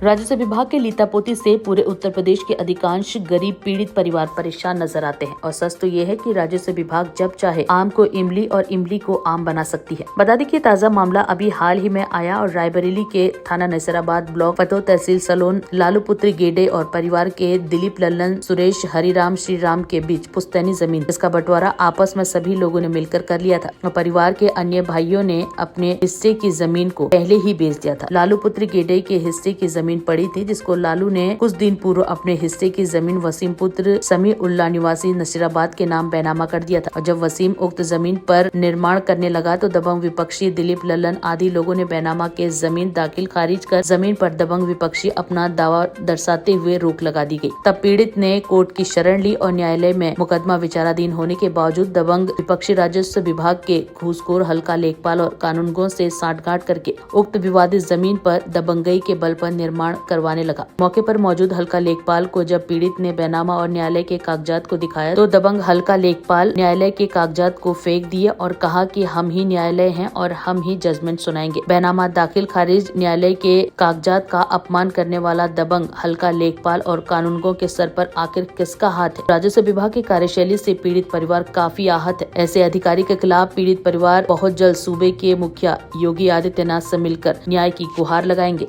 राजस्व विभाग के लीतापोती से पूरे उत्तर प्रदेश के अधिकांश गरीब पीड़ित परिवार परेशान नजर आते हैं और सच तो ये है कि राजस्व विभाग जब चाहे आम को इमली और इमली को आम बना सकती है। बता दें कि ताज़ा मामला अभी हाल ही में आया और रायबरेली के थाना नसीराबाद ब्लॉक पतो तहसील सलोन लालू पुत्र गेडे और परिवार के दिलीप लल्लन सुरेश हरिराम श्रीराम के बीच पुश्तैनी जमीन जिसका बंटवारा आपस में सभी लोगों ने मिलकर कर लिया था और परिवार के अन्य भाइयों ने अपने हिस्से की जमीन को पहले ही बेच दिया था। लालू पुत्र गेडे के हिस्से की जमीन पड़ी थी जिसको लालू ने कुछ दिन पूर्व अपने हिस्से की जमीन वसीम पुत्र समीर उल्ला निवासी नसीराबाद के नाम बैनामा कर दिया था और जब वसीम उक्त जमीन पर निर्माण करने लगा तो दबंग विपक्षी दिलीप लल्लन आदि लोगों ने बैनामा के जमीन दाखिल खारिज कर जमीन पर दबंग विपक्षी अपना दावा दर्शाते हुए रोक लगा दी गई। तब पीड़ित ने कोर्ट की शरण ली और न्यायालय में मुकदमा विचाराधीन होने के बावजूद दबंग विपक्षी राजस्व विभाग के घूसखोर हल्का लेखपाल और कानूनगों से सांठगांठ करके उक्त विवादित जमीन पर दबंगई के बल पर निर्माण करवाने लगा। मौके पर मौजूद हल्का लेखपाल को जब पीड़ित ने बैनामा और न्यायालय के कागजात को दिखाया तो दबंग हल्का लेखपाल न्यायालय के कागजात को फेंक दिए और कहा कि हम ही न्यायालय हैं और हम ही जजमेंट सुनाएंगे। बैनामा दाखिल खारिज न्यायालय के कागजात का अपमान करने वाला दबंग हल्का लेखपाल और कानूनगों के सर पर आखिर किसका हाथ है? राजस्व विभाग की कार्यशैली से पीड़ित परिवार काफी आहत है। ऐसे अधिकारी के खिलाफ पीड़ित परिवार बहुत जल्द सूबे के मुखिया योगी आदित्यनाथ से मिलकर न्याय की गुहार लगाएंगे।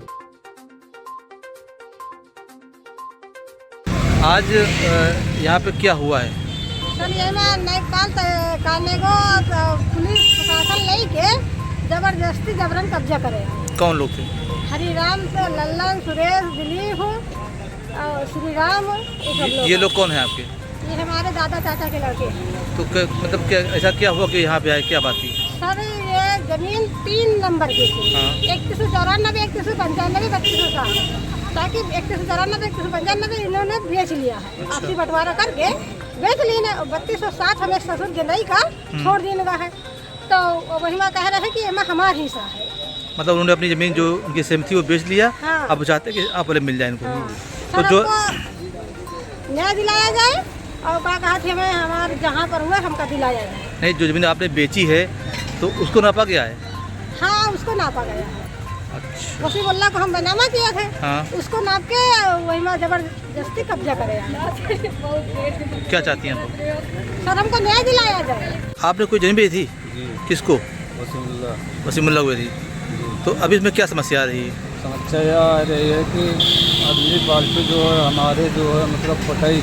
आज यहाँ पे क्या हुआ है? सर ये करने को पुलिस प्रशासन लेके जबरदस्ती जबरन कब्जा करे। कौन लोग थे? हरिराम से लल्लन सुरेश दिलीप श्रीराम ये लोग कौन है आपके? ये हमारे दादा चाचा के लड़के हैं। तो मतलब क्या ऐसा क्या हुआ कि यहाँ पे आए, क्या बात थी? सर ये जमीन 3 नंबर की थी। 3194, 3195, 3260 ताकि 3194, 3195 इन्होंने बेच लिया है। आपसी बंटवारा करके बेच ली ने 3260 हमें ससुर गिनई का छोड़ देने का है। तो वही माँ कह रहे हैं कि ये हमारा हिस्सा है। मतलब उन्होंने अपनी जमीन जो उनकी सेम थी वो बेच लिया। हाँ। अब चाहते कि आप वाले मिल जाए इनको। तो जो न्याय दिलाया जाए और कहा कि हमें हमारे जहाँ पर हुआ हमका दिलाया जाए। नहीं, जो जमीन आपने बेची है तो उसको नापा गया है? हाँ, उसको नापा गया है। अच्छा। वसीम उल्ला को हम बैनामा किए थे। हाँ। उसको नाप के वही में जबरदस्ती कब्जा करे। क्या चाहती हैं आप? सर हमको न्याय दिलाया जाए। आपने कोई जमीन बेची थी? किसको? वसीमुल्ला हुए थी। तो अभी इसमें क्या समस्या आ रही है? समस्या यह आ रही है कि अगली पार्टी जो है हमारे जो है मतलब पटाई,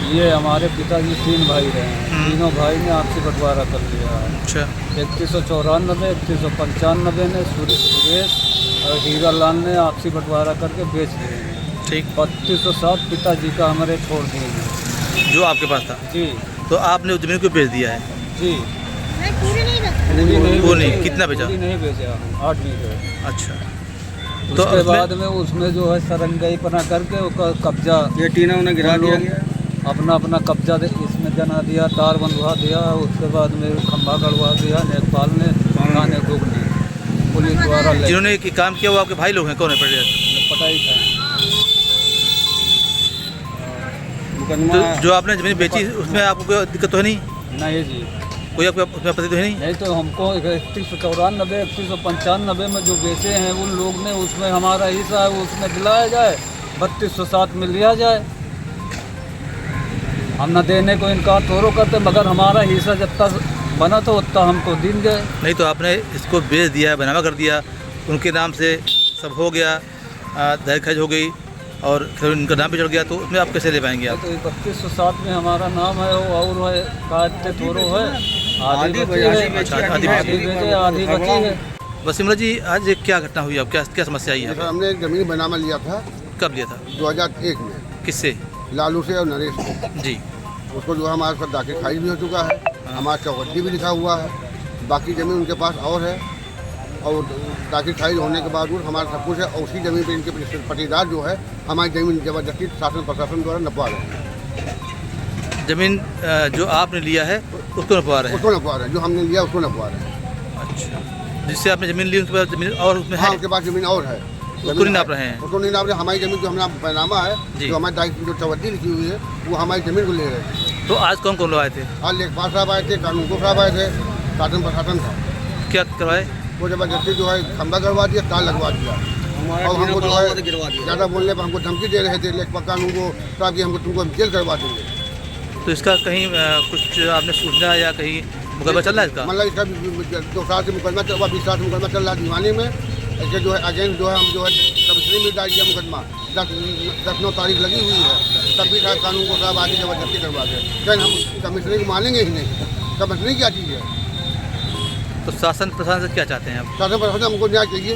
ये हमारे पिताजी 3 भाई रहे हैं। तीनों भाई ने आपसी बंटवारा कर लिया है। अच्छा। 3194, 3195 ने सुरेश और हीरा लाल ने आपसी बंटवारा करके बेच दिए। ठीक। 3260 पिताजी का हमारे छोड़ दिए जो आपके पास था? जी। तो आपने उस जमीन को बेच दिया है? जी। पूरी नहीं वो नहीं, कितना बेचा? नहीं बेचा, 8 बीघे। अच्छा। तो उसके बाद में उसमें जो है सरंगाई बना करके उसका कब्जा ये टीना उन्हें गिरा दिया गया। अपना कब्जा इसमें जना दिया, तार बंधवा दिया। उसके बाद में खंभा गड़वा दिया लेखपाल ने, थाने रोक दी पुलिस द्वारा। जिन्होंने काम किया वो आपके भाई लोग हैं? कौन है? पटाई था। तो जो आपने जमीन बेची उसमें आपको कोई दिक्कत तो है नहीं? नहीं जी, कोई आपको उसमें आपत्ति तो है नहीं? नहीं तो हमको 3194, 3195 में जो बेचे हैं उन लोग ने, उसमें हमारा हिस्सा है उसमें दिलाया जाए, 3260 में लिया जाए। हम न देने को इनकार थोड़ो करते, मगर हमारा हिस्सा जब तक बना तो उतना हमको देंगे। नहीं तो आपने इसको बेच दिया, बनावा कर दिया, उनके नाम से सब हो गया, दहेज खर्च हो गई और फिर उनका नाम भी चढ़ गया, तो उसमें आप कैसे ले पाएंगे? आप तो 3260 में हमारा नाम है और है काटते थोड़ो है, आधी बची है। वसीमुल्ला जी, आज एक क्या घटना हुई? अब क्या समस्या आई है? हमने एक जमीन बनामा लिया था। कब लिया था? 2001 में। किससे? लालू से और नरेश से जी। उसको जो है हमारे साथ दाखिल खारिज भी हो चुका है। हमारा चौहद्दी भी लिखा हुआ है। बाकी ज़मीन उनके पास और है और दाखिल खारिज होने के बावजूद हमारा सब कुछ है और उसी ज़मीन पे इनके पटीदार जो है हमारी ज़मीन जबरदस्ती शासन प्रशासन द्वारा नपवा रहे हैं। जमीन जो आपने लिया है उसको नपवा रहे हैं? उसको नपवा रहे हैं, जो हमने लिया उसको नपवा रहे हैं। अच्छा। जिससे आपने जमीन ली उनके पास जमीन और उसमें है? उनके पास ज़मीन और है, उसको नहीं नाप रहे हैं? उसको नहीं नाप रहे। हमारी ज़मीन जो हमारा बैनामा है, जो हमारी जो चौहद्दी लिखी हुई है, वो हमारी ज़मीन को ले रहे हैं। तो आज कौन कौन लोग आए थे? आज लेखपाल साहब आए थे, कानूनगो साहब आए थे, शासन प्रशासन था। क्या करवाए? वो जबरदस्ती जो है खंभा करवा दिया, तार लगवा दिया। और हमको जो है ज़्यादा बोलने पर हमको धमकी दे रहे थे लेखपाल कानून को, ताकि हमको तुमको हम जेल करवा देंगे। तो इसका कहीं कुछ आपने सूचना या कहीं मुकदमा चल रहा है इसका? मतलब इसका 2 साल से मुकदमा चल रहा, 20 साल से मुकदमा चल रहा है दीवानी में। ऐसे जो है अगेंस्ट जो है हम जो है कमिश्नरी में डाल दिया मुकदमा, 10-9 तारीख लगी हुई है, तब भी साहब कानून को साहब आगे जबरदस्ती करवा दे। क्या हम कमिश्नरी को मानेंगे ही नहीं? कमिश्नरी क्या चीज़ है? तो शासन प्रशासन से क्या चाहते हैं आप? शासन प्रशासन हमको न्याय चाहिए।